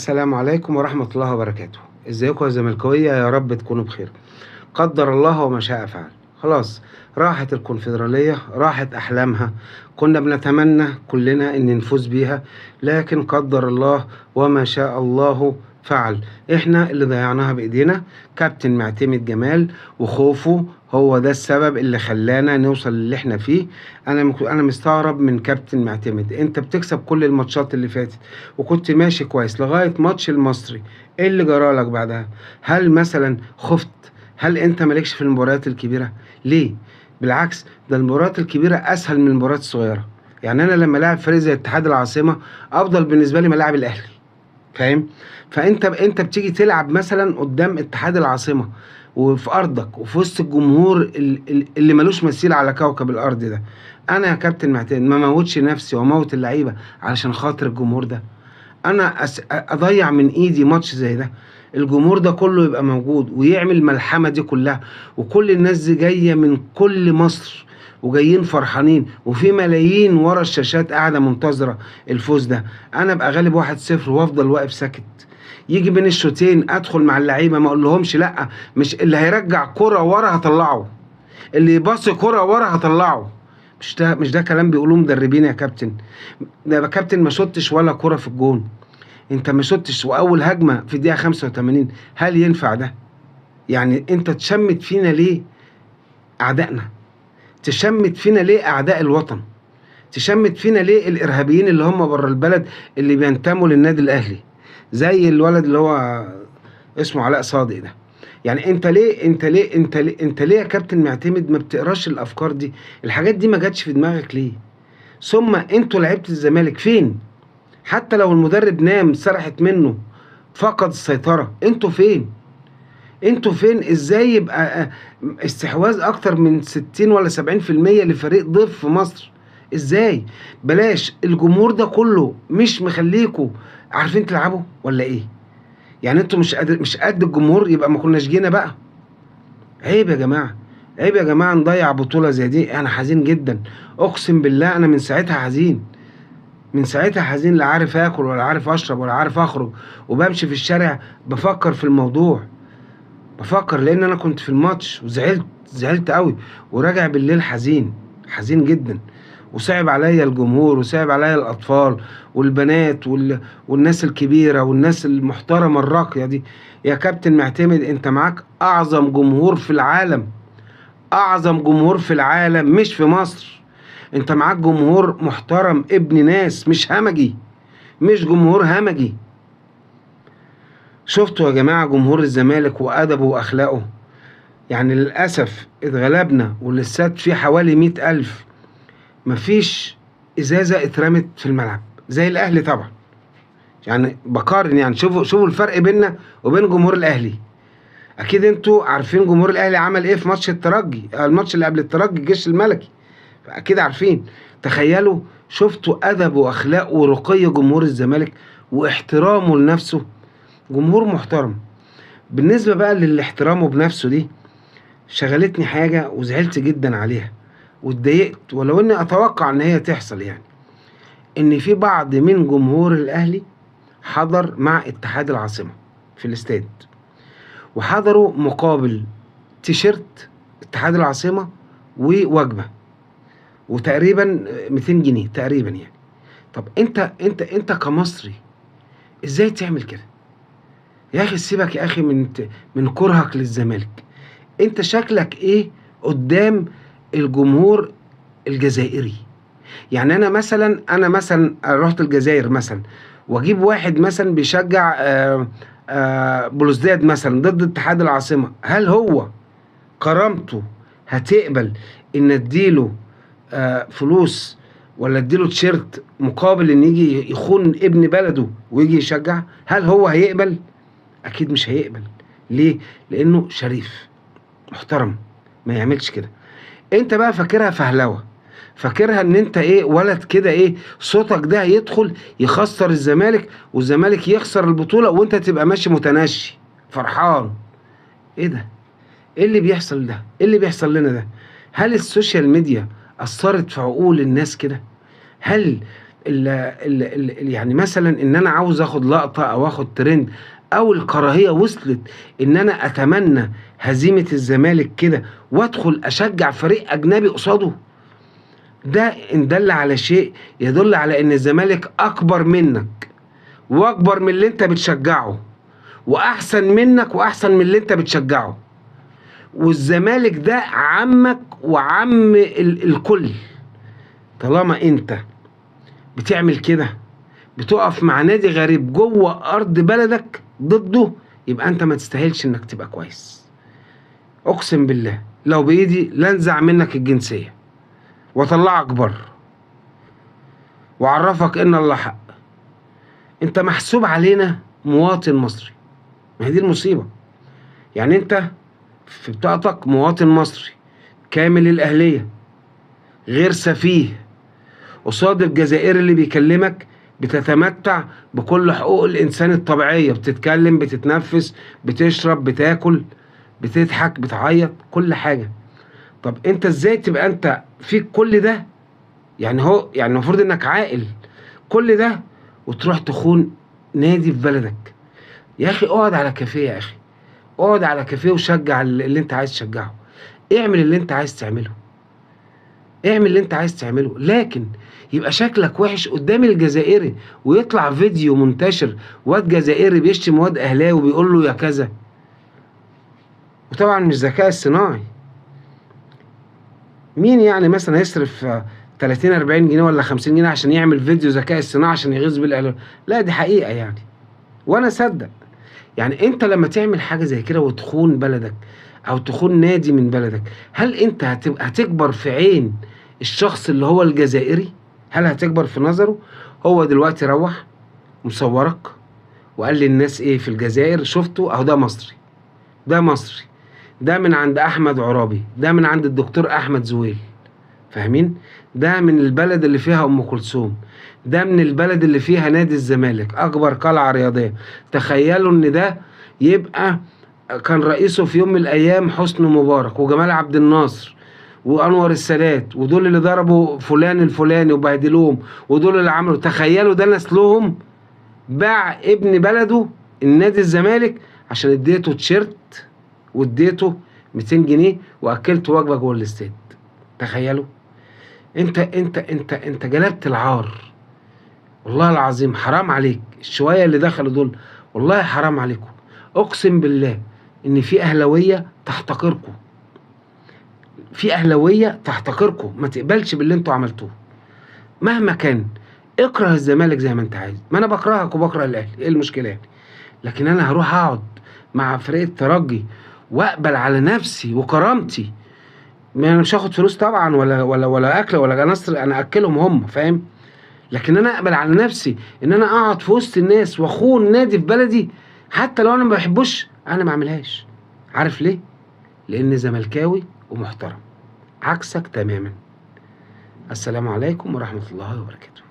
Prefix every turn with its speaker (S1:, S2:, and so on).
S1: السلام عليكم ورحمة الله وبركاته. ازيكم يا زملكاوية؟ يا رب تكونوا بخير. قدر الله وما شاء فعل. خلاص، راحت الكونفدرالية، راحت أحلامها. كنا بنتمنى كلنا إن نفوز بيها، لكن قدر الله وما شاء الله فعل. احنا اللي ضيعناها بإيدينا. كابتن معتمد جمال وخوفه هو ده السبب اللي خلانا نوصل اللي احنا فيه. انا مستغرب من كابتن معتمد. انت بتكسب كل الماتشات اللي فاتت وكنت ماشي كويس لغاية ماتش المصري. ايه اللي جرالك بعدها؟ هل مثلا خفت؟ هل انت مالكش في المباريات الكبيرة؟ ليه؟ بالعكس، ده المباريات الكبيرة اسهل من المباريات الصغيرة. يعني انا لما لاعب فريق زي اتحاد العاصمة افضل بالنسبة لي ما لاعب الاهلي. فاهم؟ فانت بتيجي تلعب مثلا قدام اتحاد العاصمة وفي ارضك وفي وسط الجمهور اللي ملوش مثيل على كوكب الارض ده. انا يا كابتن معتمد ما موتش نفسي واموت اللعيبة علشان خاطر الجمهور ده. انا اضيع من ايدي ماتش زي ده. الجمهور ده كله يبقى موجود ويعمل الملحمة دي كلها، وكل الناس دي جاية من كل مصر وجايين فرحانين، وفي ملايين ورا الشاشات قاعدة منتظرة الفوز ده. انا ابقى غالب 1-0 وافضل واقف ساكت. يجي بين الشوطين ادخل مع اللعيبة ما اقول لهمش لا، مش اللي هيرجع كرة ورا هطلعه، اللي يباصي كرة ورا هطلعه. مش ده كلام بيقولوه مدربين يا كابتن. ده يا كابتن ما شطش ولا كرة في الجون. انت ما شطش واول هجمه في الدقيقه 85. هل ينفع ده؟ يعني انت تشمت فينا ليه اعدائنا؟ تشمت فينا ليه اعداء الوطن؟ تشمت فينا ليه الارهابيين اللي هم بره البلد اللي بينتموا للنادي الاهلي، زي الولد اللي هو اسمه علاء صادق ده؟ يعني انت ليه يا كابتن معتمد ما بتقراش الافكار دي؟ الحاجات دي ما جاتش في دماغك ليه؟ ثم انتوا لعيبه الزمالك فين؟ حتى لو المدرب نام سرحت منه فقد السيطرة، انتوا فين؟ انتوا فين؟ ازاي يبقى استحواذ اكتر من 60 ولا 70% لفريق ضيف في مصر؟ ازاي؟ بلاش الجمهور ده كله مش مخليكوا عارفين تلعبوا ولا ايه؟ يعني انتوا مش قد الجمهور، يبقى ما كناش جينا بقى. عيب يا جماعة، عيب يا جماعة نضيع بطولة زي دي. انا حزين جدا، اقسم بالله انا من ساعتها حزين. من ساعتها حزين، لا عارف اكل ولا عارف اشرب ولا عارف اخرج، وبمشي في الشارع بفكر في الموضوع. بفكر لان انا كنت في الماتش وزعلت قوي، وراجع بالليل حزين، حزين جدا. وصعب عليا الجمهور وصعب عليا الاطفال والبنات والناس الكبيرة والناس المحترمة الراقية دي. يا كابتن معتمد انت معاك اعظم جمهور في العالم، اعظم جمهور في العالم مش في مصر. انت معاك جمهور محترم ابن ناس، مش همجي، مش جمهور همجي. شفتوا يا جماعة جمهور الزمالك وأدبه وأخلاقه؟ يعني للأسف اتغلبنا والاستاد فيه حوالي 100,000، مفيش إزازة اترمت في الملعب زي الأهلي طبعا. يعني بقارن، يعني شوفوا الفرق بيننا وبين جمهور الأهلي. أكيد انتوا عارفين جمهور الأهلي عمل إيه في ماتش الترجي، الماتش اللي قبل الترجي الجيش الملكي، اكيد عارفين. تخيلوا، شفتوا ادب واخلاق ورقي جمهور الزمالك واحترامه لنفسه؟ جمهور محترم. بالنسبه بقى للاحترامه بنفسه دي، شغلتني حاجه وزعلت جدا عليها واتضايقت، ولو اني اتوقع ان هي تحصل. يعني ان في بعض من جمهور الاهلي حضر مع اتحاد العاصمه في الاستاد، وحضروا مقابل تيشيرت اتحاد العاصمه ووجبه، وتقريبا 200 جنيه تقريبا يعني. طب انت كمصري ازاي تعمل كده؟ يا اخي سيبك يا اخي من كرهك للزمالك. انت شكلك ايه قدام الجمهور الجزائري؟ يعني انا مثلا رحت الجزائر مثلا، واجيب واحد مثلا بيشجع بلوزداد مثلا ضد اتحاد العاصمة، هل هو كرامته هتقبل ان اديله فلوس ولا اديله تيشيرت مقابل ان يجي يخون ابن بلده ويجي يشجع؟ هل هو هيقبل؟ اكيد مش هيقبل. ليه؟ لانه شريف محترم، ما يعملش كده. انت بقى فاكرها فهلوه، فاكرها ان انت ايه، ولد كده ايه، صوتك ده يدخل يخسر الزمالك والزمالك يخسر البطولة وانت تبقى ماشي متنشي فرحان. ايه ده؟ ايه اللي بيحصل ده؟ ايه اللي بيحصل لنا ده؟ هل السوشيال ميديا أثرت في عقول الناس كده؟ هل يعني مثلا ان انا عاوز اخد لقطة او اخد ترند، او الكراهية وصلت ان انا اتمنى هزيمة الزمالك كده وادخل اشجع فريق اجنبي قصاده. ده ان دل على شيء يدل على ان الزمالك اكبر منك واكبر من اللي انت بتشجعه، واحسن منك واحسن من اللي انت بتشجعه. والزمالك ده عمك وعم الكل. طالما انت بتعمل كده، بتقف مع نادي غريب جوه ارض بلدك ضده، يبقى انت ما تستاهلش انك تبقى كويس. اقسم بالله لو بايدي لانزع منك الجنسية واطلعك بره وعرفك ان الله حق. انت محسوب علينا مواطن مصري، ما هي دي المصيبة. يعني انت في بطاقتك مواطن مصري كامل الأهلية غير سفيه، قصاد الجزائري اللي بيكلمك بتتمتع بكل حقوق الإنسان الطبيعية، بتتكلم، بتتنفس، بتشرب، بتاكل، بتضحك، بتعيط، كل حاجة. طب انت ازاي تبقى انت فيك كل ده؟ يعني المفروض انك عاقل كل ده وتروح تخون نادي في بلدك. يا اخي اقعد على كافيه، يا اخي اقعد على كافيه وشجع اللي انت عايز تشجعه، اعمل اللي انت عايز تعمله، اعمل اللي انت عايز تعمله. لكن يبقى شكلك وحش قدام الجزائري ويطلع فيديو منتشر واد جزائري بيشتم واد اهلاوي وبيقول له يا كذا. وطبعا مش ذكاء اصطناعي. مين يعني مثلا يصرف 30 40 جنيه ولا 50 جنيه عشان يعمل فيديو ذكاء اصطناعي عشان يغيظ بالاهلاوي؟ لا دي حقيقة يعني، وانا اصدق. يعني انت لما تعمل حاجة زي كده وتخون بلدك او تخون نادي من بلدك، هل انت هتكبر في عين الشخص اللي هو الجزائري؟ هل هتكبر في نظره؟ هو دلوقتي روح مصورك وقال للناس ايه في الجزائر؟ شفتوا اهو ده مصري، ده مصري، ده من عند احمد عرابي، ده من عند الدكتور احمد زويل، فاهمين؟ ده من البلد اللي فيها ام كلثوم، ده من البلد اللي فيها نادي الزمالك اكبر قلعة رياضية. تخيلوا ان ده يبقى كان رئيسه في يوم من الايام حسني مبارك وجمال عبد الناصر وانور السادات، ودول اللي ضربوا فلان الفلاني وبهدلوهم، ودول اللي عملوا. تخيلوا ده نسلهم باع ابن بلده النادي الزمالك عشان اديته تيشيرت واديته 200 جنيه واكلته وجبه جوه الاستاد. تخيلوا. انت جلبت العار. والله العظيم حرام عليك الشويه اللي دخلوا دول، والله حرام عليكم. اقسم بالله ان في اهلاويه تحتقركم، في اهلاويه تحتقركم، ما تقبلش باللي انتوا عملتوه مهما كان. اكره الزمالك زي ما انت عايز، ما انا بكرهك وبكره الاهلي، ايه المشكله يعني؟ لكن انا هروح اقعد مع فريق الترجي واقبل على نفسي وكرامتي؟ ما انا مش هاخد فلوس طبعا ولا اكل ولا جناصر انا اكلهم هم، فاهم؟ لكن انا اقبل على نفسي ان انا اقعد في وسط الناس واخون نادي في بلدي حتى لو انا ما بحبوش؟ انا ما اعملهاش. عارف ليه؟ لان زملكاوي ومحترم، عكسك تماما. السلام عليكم ورحمة الله وبركاته.